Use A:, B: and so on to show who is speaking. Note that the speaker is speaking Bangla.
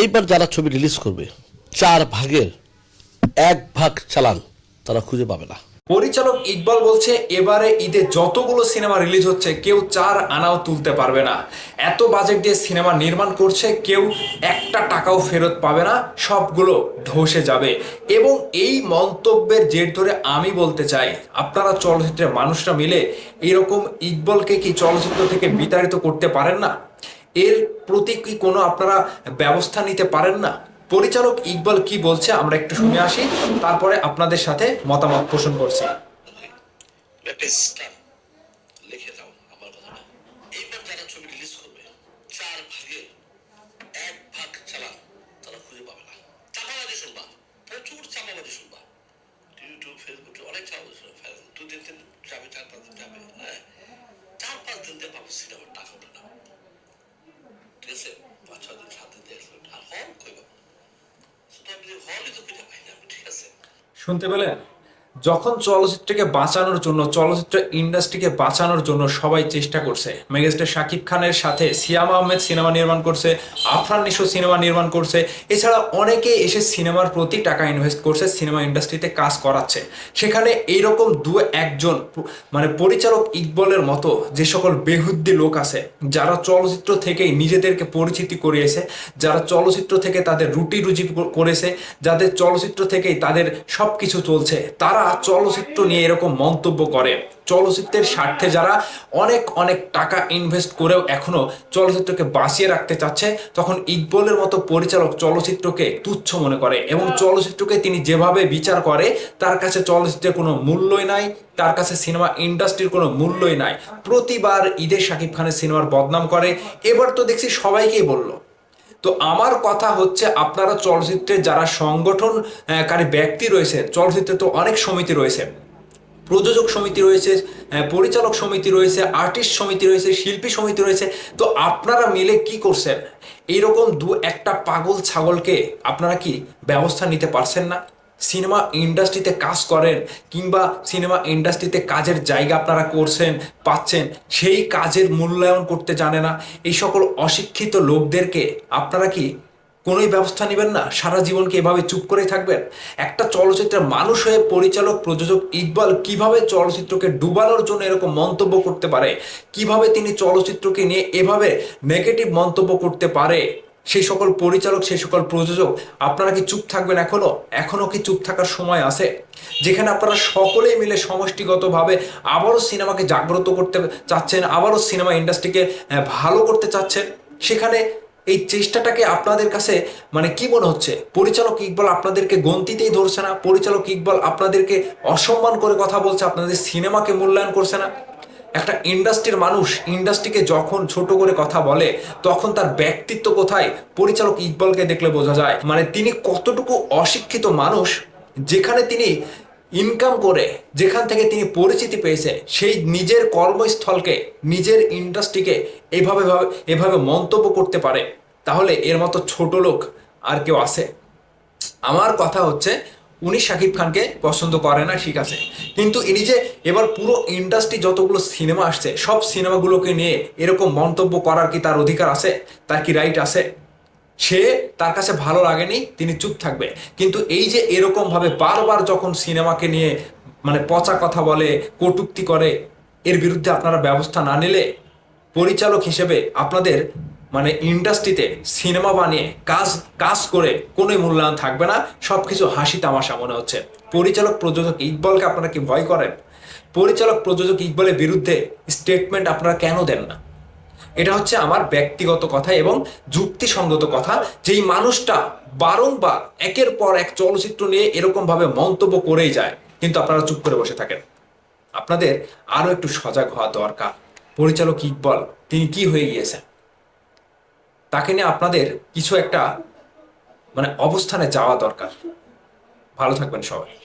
A: এইবার যারা ছবি রিলিজ করবে 4 ভাগের 1 ভাগ চালান তারা খুঁজে পাবে না।
B: পরিচালক ইকবাল বলছে এবারে ঈদে যতগুলো সিনেমা রিলিজ হচ্ছে কেউ 4 আনাও তুলতে পারবে না। এত বাজেট দিয়ে সিনেমা নির্মাণ করছে, কেউ একটা টাকাও ফেরত পাবে না, সবগুলো ধসে যাবে। এবং এই মন্তব্যের জের ধরে আমি বলতে চাই, আপনারা চলচ্চিত্রের মানুষরা মিলে এরকম ইকবালকে কি চলচ্চিত্র থেকে বিতাড়িত করতে পারেন না? এর প্রতি কি কোনো আপনারা ব্যবস্থা নিতে পারেন না? পরিচালক ইকবাল কি বলছে আমরা একটু শুনে আসি, তারপরে আপনাদের সাথে মতামত পোষণ করছি।
A: একটা স্টার লিখে দাও আমার কথাটা। এইবার যারা ছবি রিলিজ করবে 4 ভাগের 1 ভাগ চালান তারা খুঁজে পাবে না। চাপাবাজি শুনবা, প্রচুর চাপাবাজি শুনবা। ইউটিউব ফেসবুকে অনেক চাপাবাজি শুনবা, 2-3 দিন যাবে, 4-5 দিন যাবে, হ্যাঁ 4-5 দিন দিয়ে পাবো সিনেমার টাকা ওঠে না, ঠিক আছে? 5-6 দিন 7 দিন দেখলো আর হল কই পাবো? হলই তো খুঁজে পাই না, ঠিক আছে?
B: শুনতে পেলেন? যখন চলচ্চিত্রকে বাঁচানোর জন্য, চলচ্চিত্র ইন্ডাস্ট্রিকে বাঁচানোর জন্য সবাই চেষ্টা করছে, মেগাস্টার শাকিব খানের সাথে সিয়াম আহমেদ সিনেমা নির্মাণ করছে, আফরান নিশো সিনেমা নির্মাণ করছে, এছাড়া অনেকে এসে সিনেমার প্রতি টাকা ইনভেস্ট করছে, সিনেমা ইন্ডাস্ট্রিতে কাজ করাচ্ছে। সেখানে এইরকম একজন মানে পরিচালক ইকবালের মতো যে সকল বেহুদ্দি লোক আছে, যারা চলচ্চিত্র থেকেই নিজেদেরকে পরিচিতি করিয়েছে, যারা চলচ্চিত্র থেকে তাদের রুটি রুজি করেছে, যাদের চলচ্চিত্র থেকেই তাদের সব কিছু চলছে, তারা চলচ্চিত্র নিয়ে এরকম মন্তব্য করে। চলচ্চিত্রের স্বার্থে যারা অনেক অনেক টাকা ইনভেস্ট করেও এখনো চলচ্চিত্রকে বাঁচিয়ে রাখতে চাচ্ছে, তখন ইকবালের মতো পরিচালক চলচ্চিত্রকে তুচ্ছ মনে করে এবং চলচ্চিত্রকে তিনি যেভাবে বিচার করে, তার কাছে চলচ্চিত্রের কোনো মূল্যই নাই, তার কাছে সিনেমা ইন্ডাস্ট্রির কোনো মূল্যই নাই। প্রতিবার ঈদে শাকিব খানের সিনেমার বদনাম করে, এবার তো দেখছি সবাইকেই বলল। তো আমার কথা হচ্ছে, আপনারা চলচ্চিত্রে যারা সংগঠনকারী ব্যক্তি রয়েছে, চলচ্চিত্রে তো অনেক সমিতি রয়েছে, প্রযোজক সমিতি রয়েছে, পরিচালক সমিতি রয়েছে, আর্টিস্ট সমিতি রয়েছে, শিল্পী সমিতি রয়েছে, তো আপনারা মিলে কি করছেন? এইরকম একটা পাগল ছাগলকে আপনারা কি ব্যবস্থা নিতে পারছেন না? সিনেমা ইন্ডাস্ট্রিতে কাজ করেন, কিংবা সিনেমা ইন্ডাস্ট্রিতে কাজের জায়গা আপনারা করছেন, পাচ্ছেন, সেই কাজের মূল্যায়ন করতে জানে না এই সকল অশিক্ষিত লোকদেরকে আপনারা কি কোনোই ব্যবস্থা নেবেন না? সারা জীবন কি এভাবে চুপ করে থাকবেন? একটা চলচ্চিত্রের মানুষ হয়ে পরিচালক প্রযোজক ইকবাল কিভাবে চলচ্চিত্রকে ডুবানোর জন্য এরকম মন্তব্য করতে পারে? কিভাবে তিনি চলচ্চিত্রকে নিয়ে এভাবে নেগেটিভ মন্তব্য করতে পারে? সেই সকল পরিচালক, সেই সকল প্রযোজক, আপনারা কি চুপ থাকবেন? এখনো কি চুপ থাকার সময় আছে? যেখানে আপনারা সকলেই মিলে সমষ্টিগতভাবে আবারও সিনেমাকে জাগ্রত করতে চাচ্ছেন, আবারও সিনেমা ইন্ডাস্ট্রিকে ভালো করতে চাচ্ছেন, সেখানে এই চেষ্টাটাকে আপনাদের কাছে মানে কি মনে হচ্ছে? পরিচালক ইকবাল আপনাদেরকে গন্তিতেই ধরছে না? পরিচালক ইকবাল আপনাদেরকে অসম্মান করে কথা বলছে, আপনাদের সিনেমাকে মূল্যায়ন করছে না? একটা ইন্ডাস্ট্রির মানুষ ইন্ডাস্ট্রিকে যখন ছোট করে কথা বলে, তখন তার ব্যক্তিত্ব কোথায় পরিচালক ইকবালকে দেখলে বোঝা যায়। মানে তিনি কতটুকু অশিক্ষিত মানুষ, যেখানে তিনি ইনকাম করে, যেখান থেকে তিনি পরিচিতি পেয়েছে, সেই নিজের কর্মস্থলকে, নিজের ইন্ডাস্ট্রিকে এভাবে মন্তব্য করতে পারে। তাহলে এর মতো ছোট লোক আর কেউ আছে? আমার কথা হচ্ছে, উনি শাকিব খানকে পছন্দ করে না, ঠিক আছে, কিন্তু ইনি যে এবার পুরো ইন্ডাস্ট্রি যতগুলো সিনেমা আসছে, সব সিনেমাগুলোকে নিয়ে এরকম মন্তব্য করার কি তার অধিকার আছে? তার কি রাইট আছে? সে, তার কাছে ভালো লাগেনি, তিনি চুপ থাকবে। কিন্তু এই যে এরকম ভাবে বারবার যখন সিনেমাকে নিয়ে মানে পচা কথা বলে, কটূক্তি করে, এর বিরুদ্ধে আপনারা ব্যবস্থা না নিলে পরিচালক হিসেবে আপনাদের মানে ইন্ডাস্ট্রিতে সিনেমা বানিয়ে কাজ কাজ করে কোনো মূল্যায়ন থাকবে না, সবকিছু হাসি তামাশা মনে হচ্ছে। পরিচালক প্রযোজক ইকবালকে আপনারা কি ভয় করেন? পরিচালক প্রযোজক ইকবালের বিরুদ্ধে স্টেটমেন্ট আপনারা কেন দেন না? এটা হচ্ছে আমার ব্যক্তিগত কথা এবং যুক্তিসঙ্গত কথা। যেই মানুষটা বারংবার একের পর এক চলচ্চিত্র নিয়ে এরকম ভাবে মন্তব্য করেই যায়, কিন্তু আপনারা চুপ করে বসে থাকেন। আপনাদের আরো একটু সজাগ হওয়া দরকার। পরিচালক ইকবাল তিনি কি হয়ে গিয়েছেন, তাকে নিয়ে আপনাদের কিছু একটা মানে অবস্থানে যাওয়া দরকার। ভালো থাকবেন সবাই।